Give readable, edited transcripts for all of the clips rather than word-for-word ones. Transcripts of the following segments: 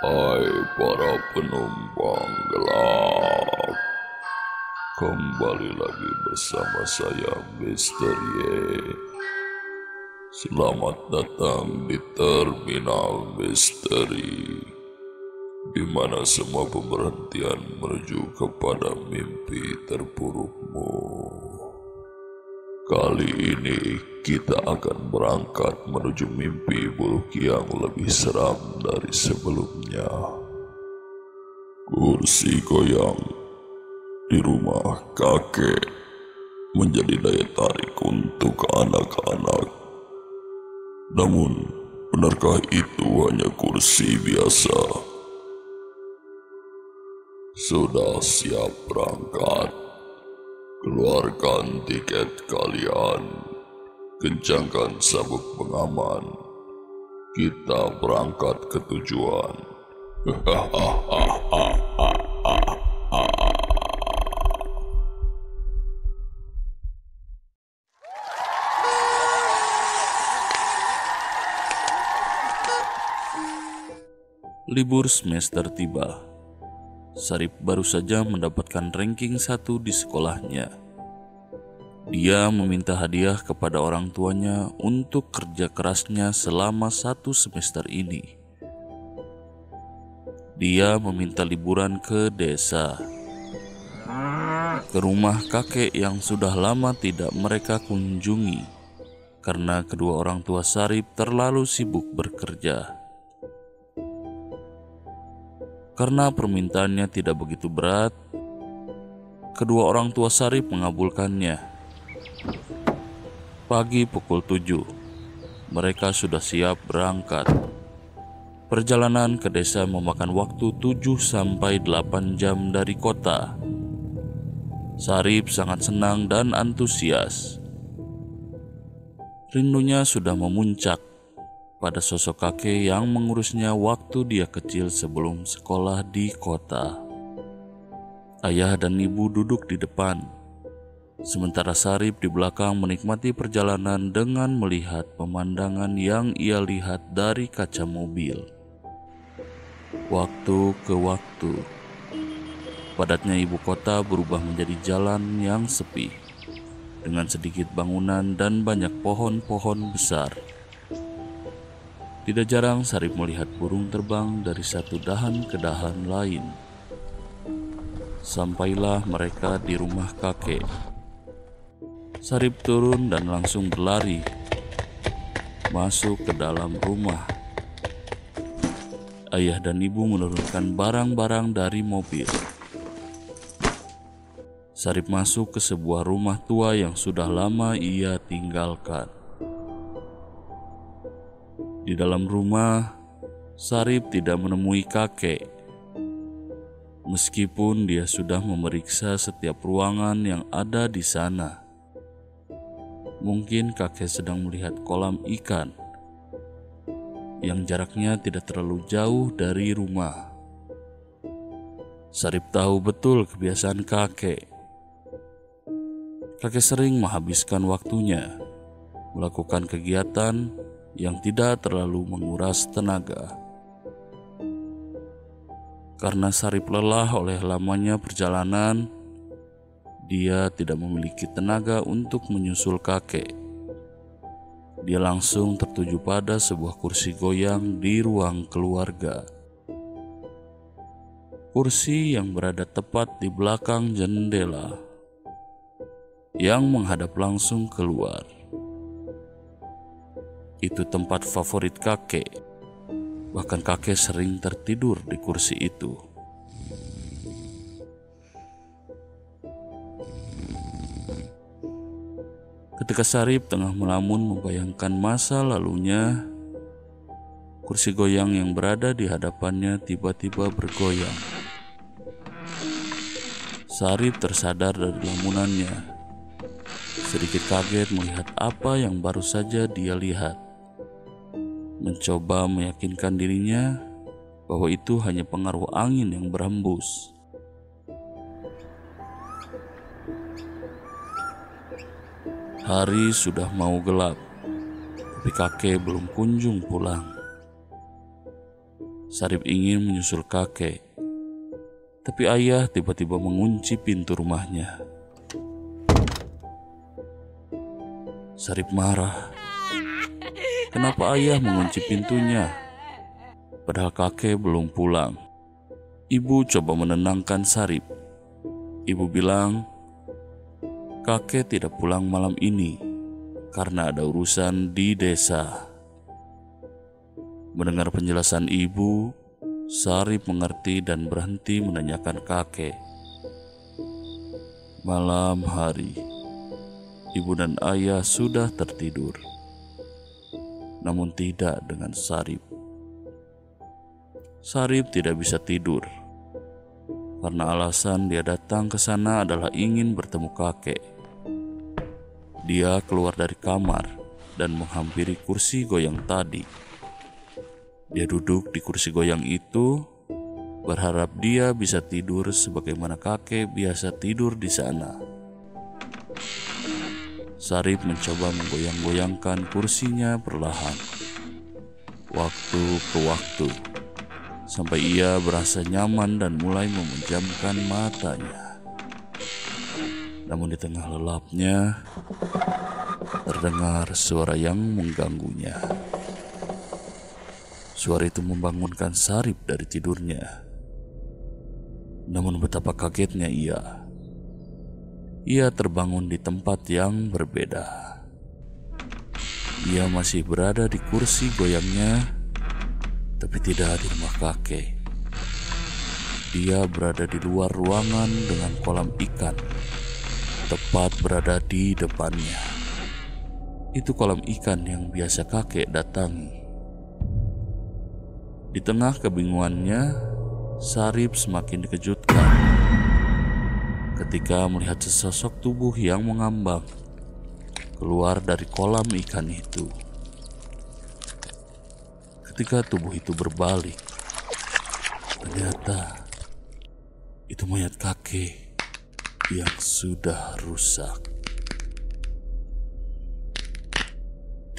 Hai para penumpang gelap, kembali lagi bersama saya Mister Y. Selamat datang di Terminal Misteri, di mana semua pemberhentian menuju kepada mimpi terburukmu. Kali ini kita akan berangkat menuju mimpi buruk yang lebih seram dari sebelumnya. Kursi goyang di rumah kakek menjadi daya tarik untuk anak-anak. Namun, benarkah itu hanya kursi biasa? Sudah siap berangkat? Keluarkan tiket kalian, kencangkan sabuk pengaman. Kita berangkat ke tujuan. Libur semester tiba. Sarip baru saja mendapatkan ranking 1 di sekolahnya. Dia meminta hadiah kepada orang tuanya untuk kerja kerasnya selama 1 semester ini. Dia meminta liburan ke desa, ke rumah kakek yang sudah lama tidak mereka kunjungi karena kedua orang tua Sarip terlalu sibuk bekerja. Karena permintaannya tidak begitu berat, kedua orang tua Sarip mengabulkannya. Pagi pukul 7, mereka sudah siap berangkat. Perjalanan ke desa memakan waktu 7-8 jam dari kota. Sarip sangat senang dan antusias. Rindunya sudah memuncak pada sosok kakek yang mengurusnya waktu dia kecil sebelum sekolah di kota. Ayah dan ibu duduk di depan, sementara Sarip di belakang menikmati perjalanan dengan melihat pemandangan yang ia lihat dari kaca mobil. Waktu ke waktu, padatnya ibu kota berubah menjadi jalan yang sepi, dengan sedikit bangunan dan banyak pohon-pohon besar. Tidak jarang Sarip melihat burung terbang dari satu dahan ke dahan lain. Sampailah mereka di rumah kakek. Sarip turun dan langsung berlari masuk ke dalam rumah. Ayah dan ibu menurunkan barang-barang dari mobil. Sarip masuk ke sebuah rumah tua yang sudah lama ia tinggalkan. Di dalam rumah, Sarip tidak menemui kakek. Meskipun dia sudah memeriksa setiap ruangan yang ada di sana. Mungkin kakek sedang melihat kolam ikan yang jaraknya tidak terlalu jauh dari rumah. Sarip tahu betul kebiasaan kakek. Kakek sering menghabiskan waktunya melakukan kegiatan yang tidak terlalu menguras tenaga. Karena Sarip lelah oleh lamanya perjalanan, dia tidak memiliki tenaga untuk menyusul kakek. Dia langsung tertuju pada sebuah kursi goyang di ruang keluarga. Kursi yang berada tepat di belakang jendela yang menghadap langsung keluar. Itu tempat favorit kakek. Bahkan kakek sering tertidur di kursi itu. Ketika Sarip tengah melamun membayangkan masa lalunya, kursi goyang yang berada di hadapannya tiba-tiba bergoyang. Sarip tersadar dari lamunannya. Sedikit kaget melihat apa yang baru saja dia lihat. Mencoba meyakinkan dirinya bahwa itu hanya pengaruh angin yang berhembus. Hari sudah mau gelap, tapi kakek belum kunjung pulang. Sarip ingin menyusul kakek, tapi ayah tiba-tiba mengunci pintu rumahnya. Sarip marah. Kenapa ayah mengunci pintunya? Padahal kakek belum pulang. Ibu coba menenangkan Sarip. Ibu bilang, kakek tidak pulang malam ini karena ada urusan di desa. Mendengar penjelasan ibu, Sarip mengerti dan berhenti menanyakan kakek. Malam hari, ibu dan ayah sudah tertidur. Namun tidak dengan Sarip. Sarip tidak bisa tidur karena alasan dia datang ke sana adalah ingin bertemu kakek. Dia keluar dari kamar dan menghampiri kursi goyang tadi. Dia duduk di kursi goyang itu, berharap dia bisa tidur sebagaimana kakek biasa tidur di sana. Sarip mencoba menggoyang-goyangkan kursinya perlahan, waktu ke waktu, sampai ia berasa nyaman dan mulai memejamkan matanya. Namun di tengah lelapnya, terdengar suara yang mengganggunya. Suara itu membangunkan Sarip dari tidurnya. Namun betapa kagetnya ia. Ia terbangun di tempat yang berbeda. Ia masih berada di kursi goyangnya, tapi tidak di rumah kakek. Dia berada di luar ruangan dengan kolam ikan, tepat berada di depannya. Itu kolam ikan yang biasa kakek datangi. Di tengah kebingungannya, Sarip semakin dikejutkan ketika melihat sesosok tubuh yang mengambang keluar dari kolam ikan itu. Ketika tubuh itu berbalik, ternyata itu mayat kakek yang sudah rusak.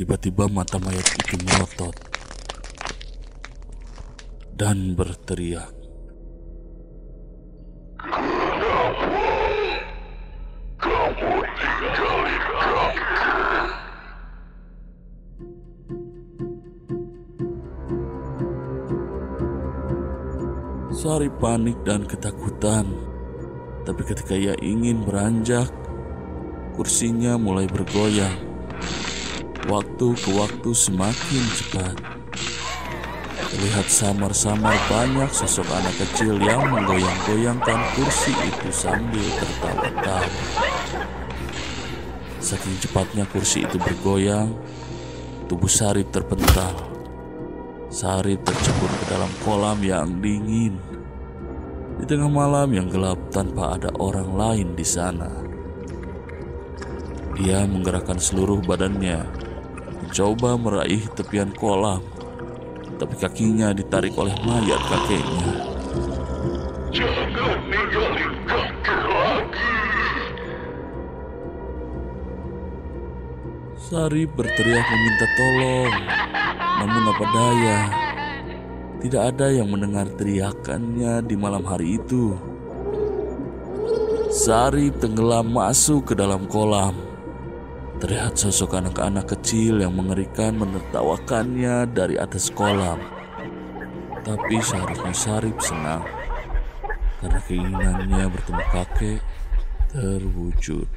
Tiba-tiba mata mayat itu melotot dan berteriak. Sarip panik dan ketakutan, tapi ketika ia ingin beranjak, kursinya mulai bergoyang. Waktu ke waktu semakin cepat. Terlihat samar-samar banyak sosok anak kecil yang menggoyang-goyangkan kursi itu sambil tertawa-tawa. Saking cepatnya kursi itu bergoyang, tubuh Sarip terpental. Sarip tercebur ke dalam kolam yang dingin. Di tengah malam yang gelap tanpa ada orang lain di sana. Dia menggerakkan seluruh badannya, mencoba meraih tepian kolam, tapi kakinya ditarik oleh mayat kakeknya. Jangan ninggalin kakek lagi. Sarip berteriak meminta tolong, namun apa daya, tidak ada yang mendengar teriakannya di malam hari itu. Sarip tenggelam masuk ke dalam kolam. Terlihat sosok anak-anak kecil yang mengerikan menertawakannya dari atas kolam. Tapi seharusnya Sarip senang karena keinginannya bertemu kakek terwujud.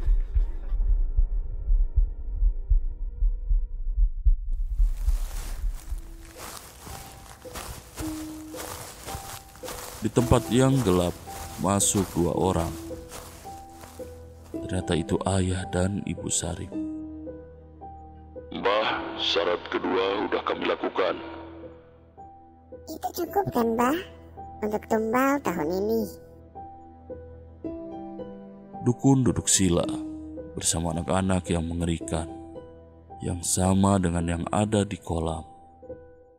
Di tempat yang gelap masuk dua orang. Ternyata itu ayah dan ibu Sarip. Mbah, syarat kedua udah kami lakukan. Itu cukup kan, Mbah, untuk tumbal tahun ini? Dukun duduk sila bersama anak-anak yang mengerikan, yang sama dengan yang ada di kolam.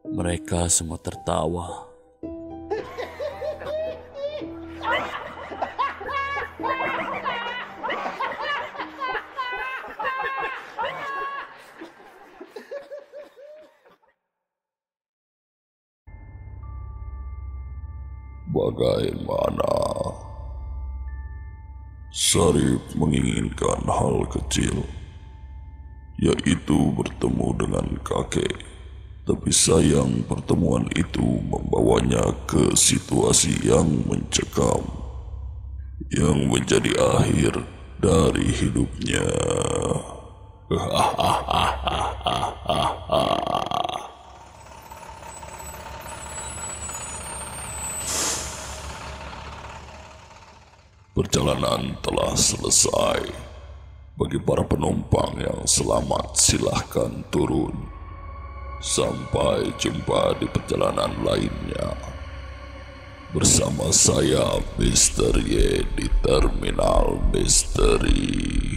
Mereka semua tertawa. Bagaimana? Sarip menginginkan hal kecil, yaitu bertemu dengan kakek. Tapi sayang pertemuan itu membawanya ke situasi yang mencekam, yang menjadi akhir dari hidupnya. Perjalanan telah selesai. Bagi para penumpang yang selamat, silahkan turun. Sampai jumpa di perjalanan lainnya. Bersama saya, Mr. Y, di Terminal Misteri.